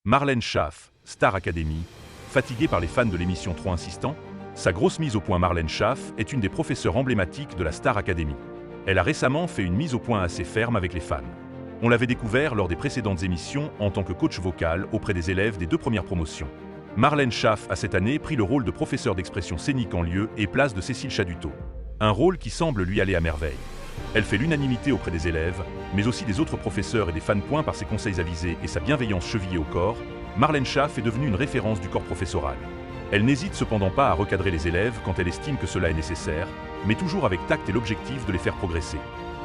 Marlène Schaff, Star Academy, fatiguée par les fans de l'émission trop insistants? Sa grosse mise au point. Marlène Schaff est une des professeurs emblématiques de la Star Academy. Elle a récemment fait une mise au point assez ferme avec les fans. On l'avait découvert lors des précédentes émissions en tant que coach vocal auprès des élèves des 2 premières promotions. Marlène Schaff a cette année pris le rôle de professeur d'expression scénique en lieu et place de Cécile Chaduteau. Un rôle qui semble lui aller à merveille. Elle fait l'unanimité auprès des élèves, mais aussi des autres professeurs et des fans. Par ses conseils avisés et sa bienveillance chevillée au corps, Marlène Schaff est devenue une référence du corps professoral. Elle n'hésite cependant pas à recadrer les élèves quand elle estime que cela est nécessaire, mais toujours avec tact et l'objectif de les faire progresser.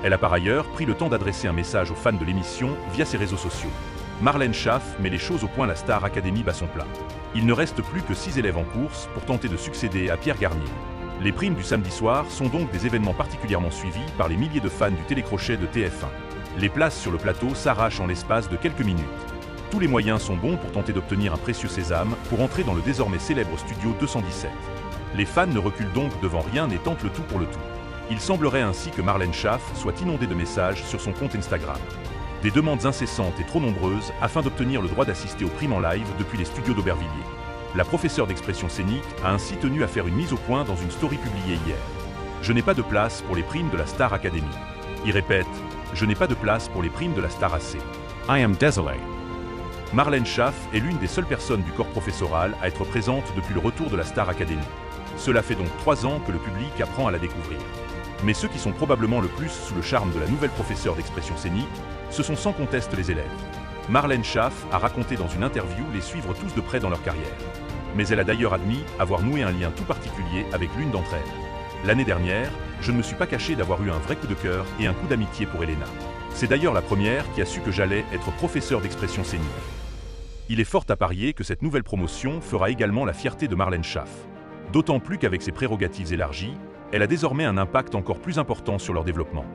Elle a par ailleurs pris le temps d'adresser un message aux fans de l'émission via ses réseaux sociaux. Marlène Schaff met les choses au point. La Star Academy bat son plein. Il ne reste plus que 6 élèves en course pour tenter de succéder à Pierre Garnier. Les primes du samedi soir sont donc des événements particulièrement suivis par les milliers de fans du télécrochet de TF1. Les places sur le plateau s'arrachent en l'espace de quelques minutes. Tous les moyens sont bons pour tenter d'obtenir un précieux sésame pour entrer dans le désormais célèbre studio 217. Les fans ne reculent donc devant rien et tentent le tout pour le tout. Il semblerait ainsi que Marlène Schaff soit inondée de messages sur son compte Instagram. Des demandes incessantes et trop nombreuses afin d'obtenir le droit d'assister aux primes en live depuis les studios d'Aubervilliers. La professeure d'expression scénique a ainsi tenu à faire une mise au point dans une story publiée hier. Je n'ai pas de place pour les primes de la Star Academy. Il répète, je n'ai pas de place pour les primes de la Star AC. I am désolé. Marlène Schaff est l'une des seules personnes du corps professoral à être présente depuis le retour de la Star Academy. Cela fait donc 3 ans que le public apprend à la découvrir. Mais ceux qui sont probablement le plus sous le charme de la nouvelle professeure d'expression scénique, ce sont sans conteste les élèves. Marlène Schaff a raconté dans une interview les suivre tous de près dans leur carrière. Mais elle a d'ailleurs admis avoir noué un lien tout particulier avec l'une d'entre elles. L'année dernière, je ne me suis pas caché d'avoir eu un vrai coup de cœur et un coup d'amitié pour Elena. C'est d'ailleurs la première qui a su que j'allais être professeur d'expression scénique. Il est fort à parier que cette nouvelle promotion fera également la fierté de Marlène Schaff. D'autant plus qu'avec ses prérogatives élargies, elle a désormais un impact encore plus important sur leur développement.